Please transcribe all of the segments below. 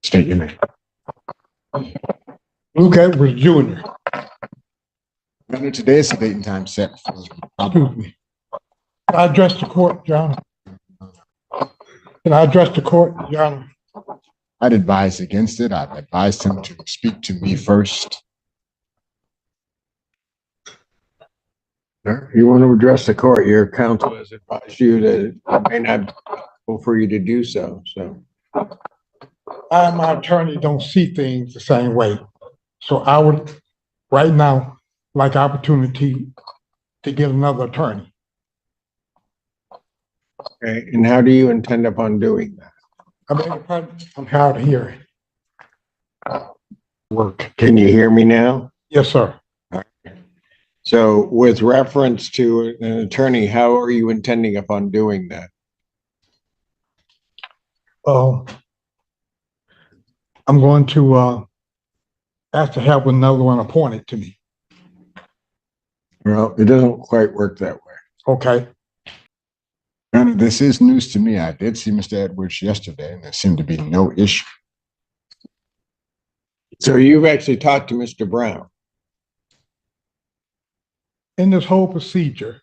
State your name. Okay, with Junior. And today is the date and time set for. Excuse me. Can I address the court, John? Can I address the court, John? I'd advise against it. I've advised him to speak to me first. You want to address the court, your counsel has advised you that it may not be possible for you to do so, I and my attorney don't see things the same way. So I would, right now, like opportunity to get another attorney. Okay, and how do you intend upon doing that? I'm hard of hearing. Work. Can you hear me now? Yes, sir. So with reference to an attorney, how are you intending upon doing that? I'm going to ask to have another one appointed to me. Well, it doesn't quite work that way. Okay. And this is news to me. I did see Mr. Edwards yesterday, and there seemed to be no issue. So you've actually talked to Mr. Brown? In this whole procedure,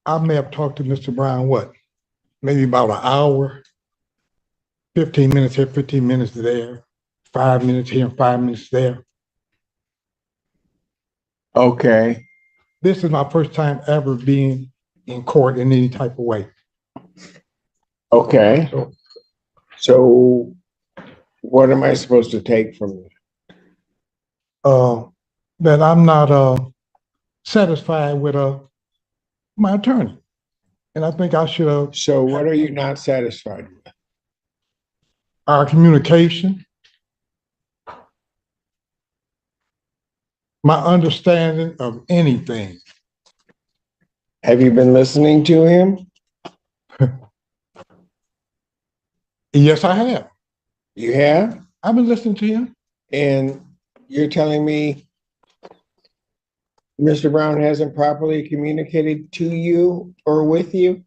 I may have talked to Mr. Brown, what, maybe about an hour, 15 minutes here, 15 minutes there, 5 minutes here and 5 minutes there. Okay. This is my first time ever being in court in any type of way. Okay. So what am I supposed to take from you? That I'm not satisfied with my attorney. And I think I should have. So what are you not satisfied with? Our communication, my understanding of anything. Have you been listening to him? Yes, I have. You have? I've been listening to him. And you're telling me Mr. Brown hasn't properly communicated to you or with you?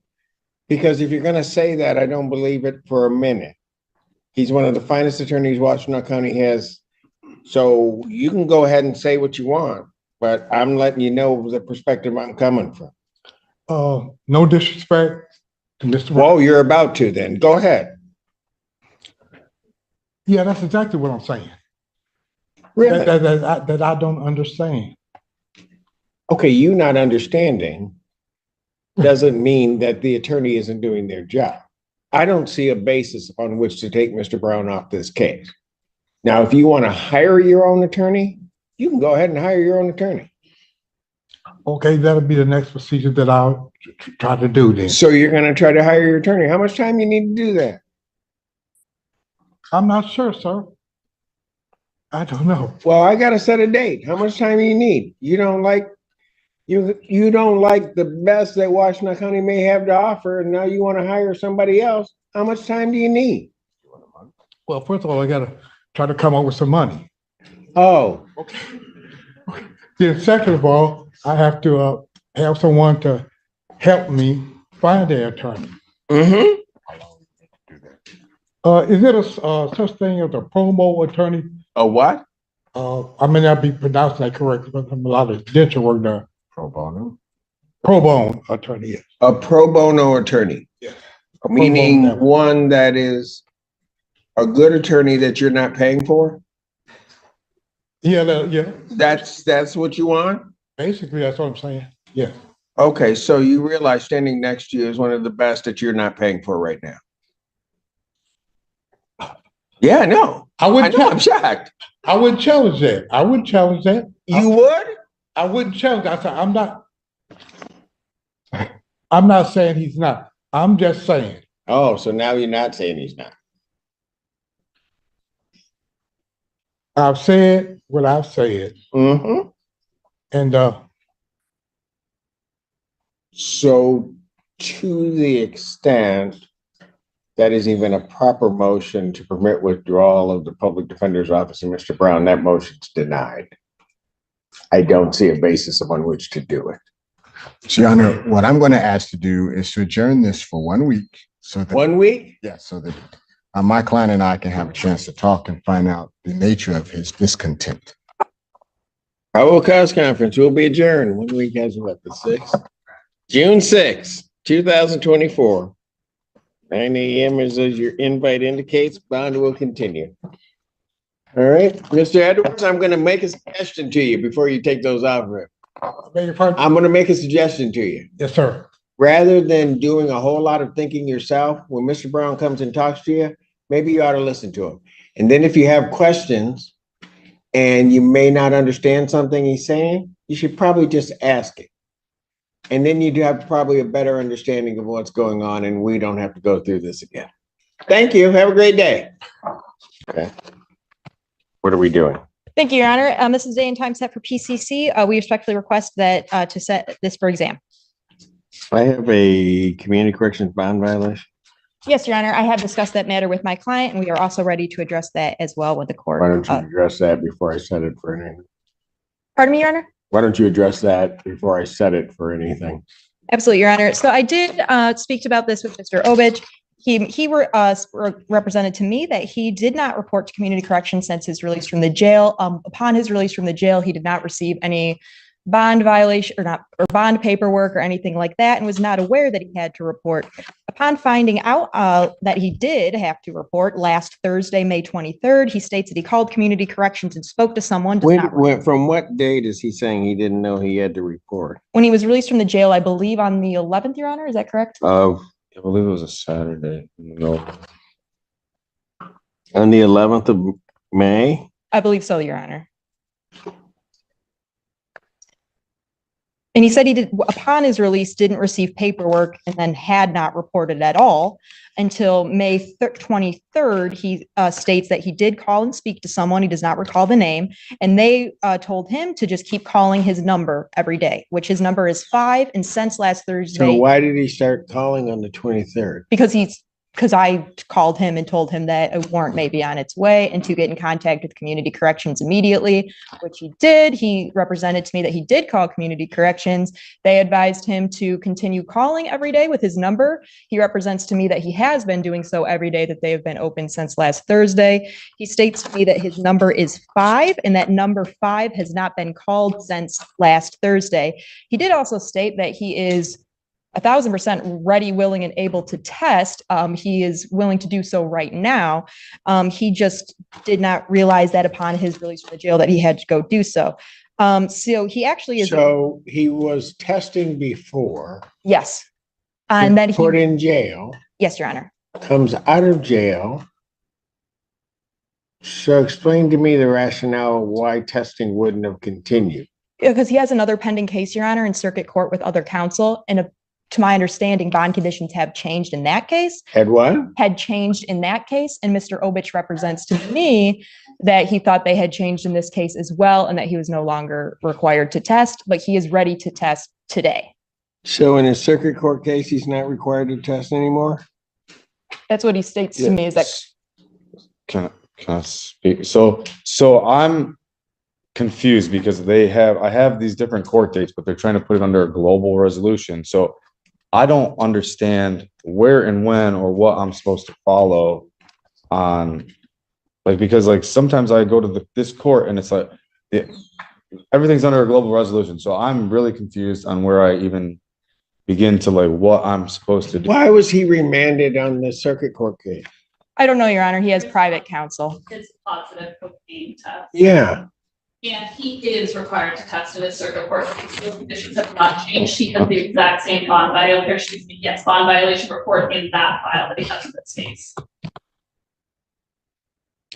Because if you're going to say that, I don't believe it for a minute. He's one of the finest attorneys Washtenaw County has. So you can go ahead and say what you want, but I'm letting you know the perspective I'm coming from. No disrespect to Mr. Brown. Well, you're about to then. Go ahead. Yeah, that's exactly what I'm saying. Really? That I don't understand. Okay, you not understanding doesn't mean that the attorney isn't doing their job. I don't see a basis on which to take Mr. Brown off this case. Now, if you want to hire your own attorney, you can go ahead and hire your own attorney. Okay, that'll be the next procedure that I'll try to do then. So you're going to try to hire your attorney. How much time you need to do that? I'm not sure, sir. I don't know. Well, I got to set a date. How much time do you need? You don't like the best that Washtenaw County may have to offer, and now you want to hire somebody else. How much time do you need? Well, first of all, I got to try to come up with some money. Oh, okay. Then second of all, I have to have someone to help me find an attorney. mm-hmm. Is it a such thing as a promo attorney? A what? I may not be pronouncing that correctly, but I'm a lot of dental work there. Pro bono. Pro bono attorney, yes. A pro bono attorney. Yes. Meaning one that is a good attorney that you're not paying for? Yeah, yeah. That's what you want? Basically, that's what I'm saying. Yeah. Okay, so you realize standing next to you is one of the best that you're not paying for right now. Yeah, no. I'm shocked. I wouldn't challenge that. I wouldn't challenge that. You would? I wouldn't challenge that. I said, I'm not saying he's not. I'm just saying. Oh, so now you're not saying he's not. I've said what I've said. Mm-hmm. And so to the extent that is even a proper motion to permit withdrawal of the public defender's office and Mr. Brown, that motion's denied. I don't see a basis upon which to do it. So, Your Honor, what I'm going to ask to do is to adjourn this for 1 week. So that, 1 week? yeah, so that my client and I can have a chance to talk and find out the nature of his discontent. Probable cause conference will be adjourned. When we guys what, the 6th? June 6th, 2024. 9 a.m. as your invite indicates. Bond will continue. All right, Mr. Edwards, I'm going to make a suggestion to you before you take those off. Beg your pardon? I'm going to make a suggestion to you. Yes, sir. Rather than doing a whole lot of thinking yourself, when Mr. Brown comes and talks to you, maybe you ought to listen to him. And then if you have questions and you may not understand something he's saying, you should probably just ask it. And then you'd have probably a better understanding of what's going on, and we don't have to go through this again. Thank you. Have a great day. Okay. What are we doing? Thank you, Your Honor. This is day and time set for PCC. We respectfully request that to set this for exam. I have a community corrections bond violation. Yes, Your Honor. I have discussed that matter with my client, and we are also ready to address that as well with the court. Why don't you address that before I set it for anything? Pardon me, Your Honor? Why don't you address that before I set it for anything? Absolutely, Your Honor. So I did speak about this with Mr. Obich. He represented to me that he did not report to community corrections since his release from the jail. Upon his release from the jail, he did not receive any bond violation or bond paperwork or anything like that, and was not aware that he had to report. Upon finding out that he did have to report last Thursday, May 23rd, he states that he called community corrections and spoke to someone. From what date is he saying he didn't know he had to report? When he was released from the jail, I believe on the 11th, Your Honor, is that correct? I believe it was a Saturday. No. On the 11th of May? I believe so, Your Honor. And he said he did, upon his release, didn't receive paperwork and then had not reported at all until May 23rd. He states that he did call and speak to someone. He does not recall the name. And they told him to just keep calling his number every day, which his number is 5. And since last Thursday. So why did he start calling on the 23rd? Because I called him and told him that a warrant may be on its way and to get in contact with community corrections immediately, which he did. He represented to me that he did call community corrections. They advised him to continue calling every day with his number. He represents to me that he has been doing so every day that they have been open since last Thursday. He states to me that his number is 5 and that number 5 has not been called since last Thursday. He did also state that he is 1,000% ready, willing, and able to test. He is willing to do so right now. He just did not realize that upon his release from the jail that he had to go do so. So he actually is. So he was testing before. Yes. And then he put in jail. Yes, Your Honor. Comes out of jail. So explain to me the rationale why testing wouldn't have continued. Because he has another pending case, Your Honor, in circuit court with other counsel. And to my understanding, bond conditions have changed in that case. Had what? Had changed in that case. And Mr. Obich represents to me that he thought they had changed in this case as well, and that he was no longer required to test, but he is ready to test today. So in a circuit court case, he's not required to test anymore? That's what he states to me, is that. Can I speak? So I'm confused because I have these different court dates, but they're trying to put it under a global resolution. So I don't understand where and when or what I'm supposed to follow on, because sometimes I go to this court and it's like everything's under a global resolution. So I'm really confused on where I even begin to what I'm supposed to do. Why was he remanded on the circuit court case? I don't know, Your Honor. He has private counsel. It's a positive cocaine test. Yeah. And he is required to test in his circuit court. The conditions have not changed. He has the exact same bond violation report in that file that he has in this case.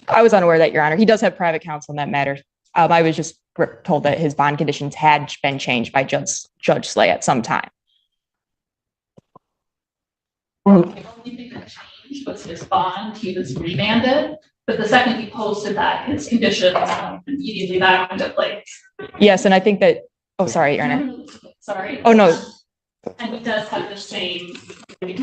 I was unaware that, Your Honor. He does have private counsel in that matter. I was just told that his bond conditions had been changed by Judge Slay at some time. The only thing that changed was his bond. He was remanded. But the second he posted that, his conditions immediately back into place. Yes, and I think that. Oh, sorry, Your Honor. Sorry. Oh no. And he does have the same failure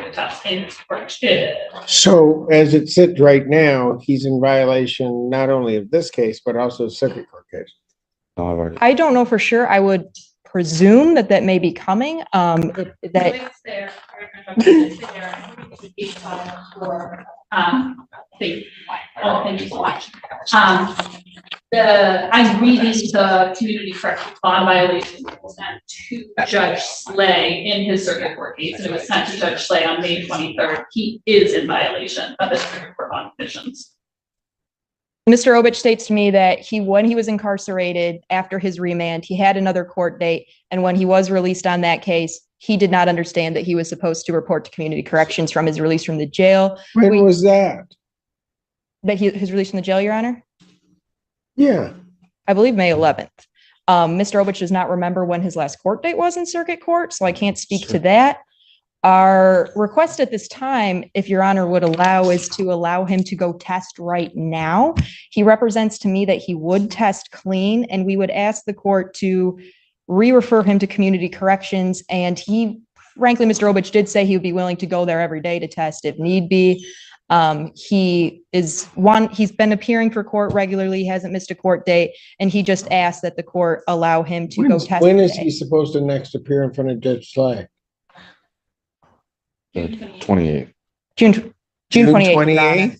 to test in his correction. So as it sits right now, he's in violation not only of this case but also circuit court case. No, I've already. I don't know for sure. I would presume that that may be coming. That It's there. It's there. For, thank you so much. I'm reading the community corrections bond violation that was sent to Judge Slay in his circuit court case, and it was sent to Judge Slay on May 23rd. He is in violation of the circuit court bond conditions. Mr. Obich states to me that when he was incarcerated after his remand, he had another court date. And when he was released on that case, he did not understand that he was supposed to report to community corrections from his release from the jail. When was that? That his release from the jail, Your Honor? Yeah. I believe May 11th. Mr. Obich does not remember when his last court date was in circuit court, so I can't speak to that. Our request at this time, if Your Honor would allow, is to allow him to go test right now. He represents to me that he would test clean, and we would ask the court to re-refer him to community corrections. And frankly, Mr. Obich did say he would be willing to go there every day to test if need be. He's been appearing for court regularly, he hasn't missed a court date, and he just asked that the court allow him to go test. When is he supposed to next appear in front of Judge Slay? 28th. June 28th.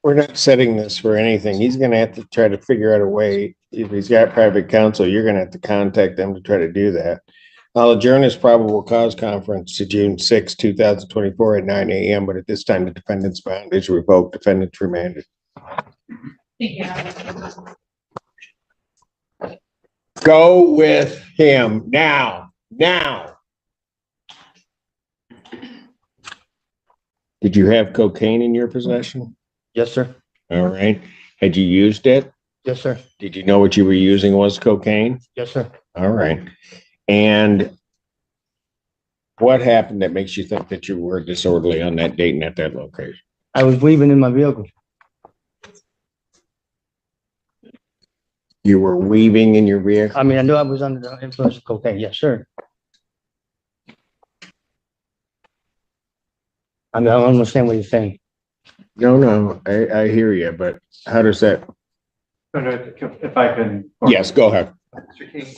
We're not setting this for anything. He's gonna have to try to figure out a way. If he's got private counsel, you're gonna have to contact them to try to do that. I'll adjourn his probable cause conference to June 6, 2024 at 9 a.m. But at this time, the defendant's bond is revoked. Defendant's remanded. Thank you. Go with him now. Now. Did you have cocaine in your possession? Yes, sir. All right. Had you used it? Yes, sir. Did you know what you were using was cocaine? Yes, sir. All right. And what happened that makes you think that you were disorderly on that date and at that location? I was weaving in my vehicle. You were weaving in your vehicle? I mean, I knew I was under the influence of cocaine. Yes, sir. I mean, I don't understand what you're saying. No, I hear you, but how does that? If I can. Yes, go ahead. Mr. King,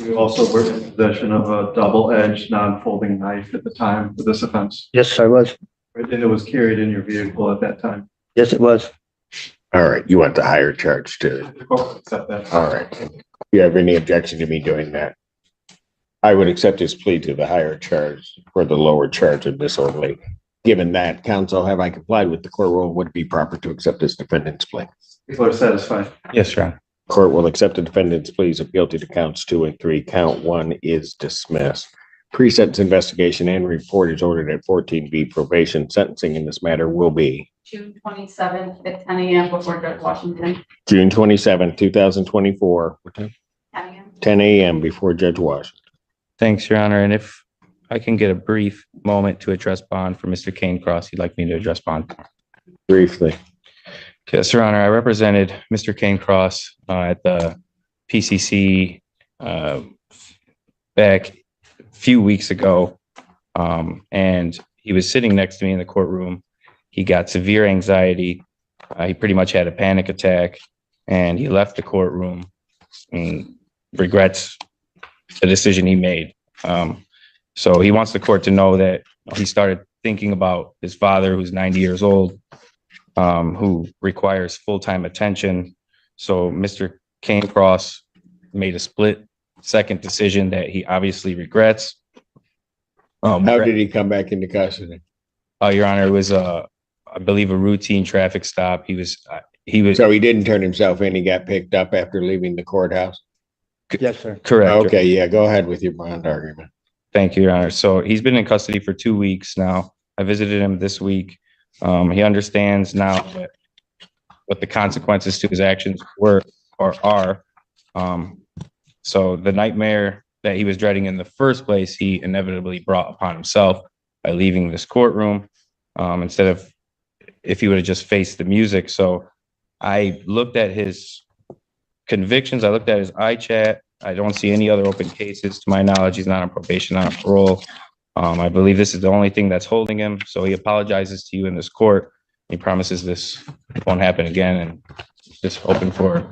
you also were in possession of a double-edged, non-folding knife at the time of this offense. Yes, I was. And it was carried in your vehicle at that time. Yes, it was. All right, you want the higher charge too. The court will accept that. All right. Do you have any objection to me doing that? I would accept his plea to the higher charge for the lower charge of disorderly. Given that, counsel, have I complied with the court rule? Would it be proper to accept this defendant's plea? People are satisfied. Yes, Your Honor. Court will accept the defendant's pleas of guilty to counts 2 and 3. Count 1 is dismissed. Pre-sentence investigation and report is ordered at 14B. Probation. Sentencing in this matter will be June 27th at 10 a.m. before Judge Washington. June 27, 2024. What time? 10 a.m. 10 a.m. before Judge Washington. Thanks, Your Honor. And if I can get a brief moment to address bond for Mr. Cain-Cross, he'd like me to address bond. Briefly. Yes, Your Honor. I represented Mr. Cain-Cross at the PCC back a few weeks ago, and he was sitting next to me in the courtroom. He got severe anxiety. He pretty much had a panic attack, and he left the courtroom and regrets the decision he made. So he wants the court to know that he started thinking about his father, who's 90 years old, who requires full-time attention. So Mr. Cain-Cross made a split-second decision that he obviously regrets. How did he come back into custody? Your Honor, it was I believe a routine traffic stop. He was. So he didn't turn himself in. He got picked up after leaving the courthouse. Yes, sir. Correct. Okay, yeah, go ahead with your bond argument. Thank you, Your Honor. So he's been in custody for 2 weeks now. I visited him this week. He understands now what the consequences to his actions were or are. So the nightmare that he was dreading in the first place, he inevitably brought upon himself by leaving this courtroom instead of if he would have just faced the music. So I looked at his convictions. I looked at his iChat. I don't see any other open cases. To my knowledge, he's not on probation, not on parole. I believe this is the only thing that's holding him. So he apologizes to you in this court. He promises this won't happen again, and just hoping for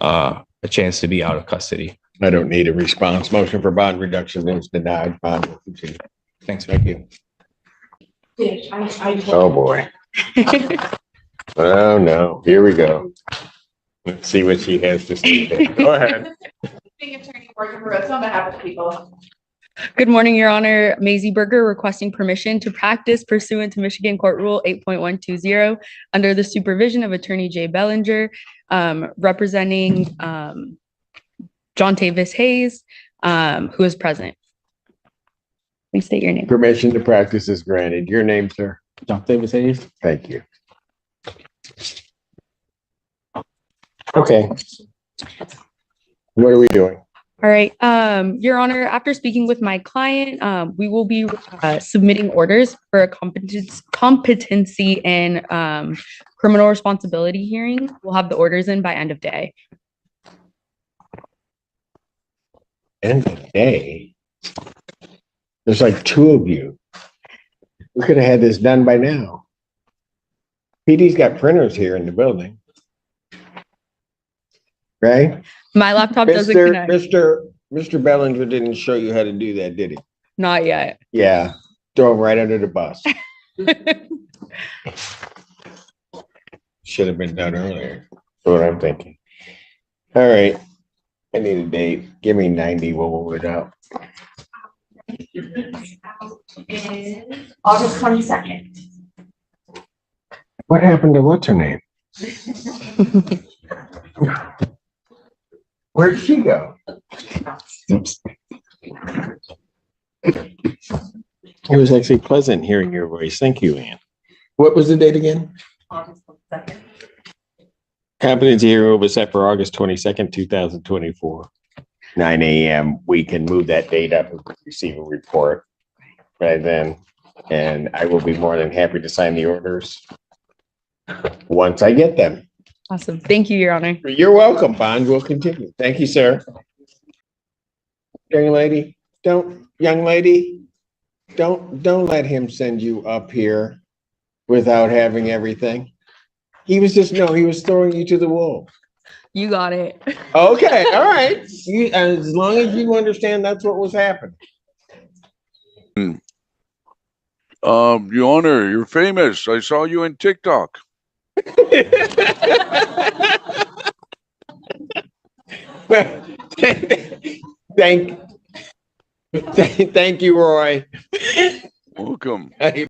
a chance to be out of custody. I don't need a response. Motion for bond reduction is denied. Bond will continue. Thanks. Thank you. Oh, boy. Oh, no. Here we go. Let's see what she has to say. Go ahead. Attorney working for us on behalf of people. Good morning, Your Honor. Maisie Berger requesting permission to practice pursuant to Michigan Court Rule 8.120 under the supervision of Attorney Jay Bellinger, representing John Tavis Hayes, who is present. Please state your name. Permission to practice is granted. Your name, sir? John Davis Hayes. Thank you. Okay. What are we doing? All right, Your Honor, after speaking with my client, we will be submitting orders for a competency and criminal responsibility hearing. We'll have the orders in by end of day. End of the day. There's like two of you. We could have had this done by now. PD's got printers here in the building. Right? My laptop doesn't connect. Mr. Bellinger didn't show you how to do that, did he? Not yet. Yeah. Throw him right under the bus. Should have been done earlier. That's what I'm thinking. All right. I need a date. Give me 90. We'll move it out. August 22nd. What happened to what's her name? Where did she go? It was actually pleasant hearing your voice. Thank you, Ann. What was the date again? August 22nd. Competency hearing was set for August 22nd, 2024. 9 a.m. We can move that date up and receive a report right then. And I will be more than happy to sign the orders once I get them. Awesome. Thank you, Your Honor. You're welcome, Bond. We'll continue. Thank you, sir. Young lady, don't let him send you up here without having everything. He was throwing you to the wolves. You got it. Okay, all right. As long as you understand that's what was happening. Your Honor, you're famous. I saw you in TikTok. Thank you, Roy. Welcome.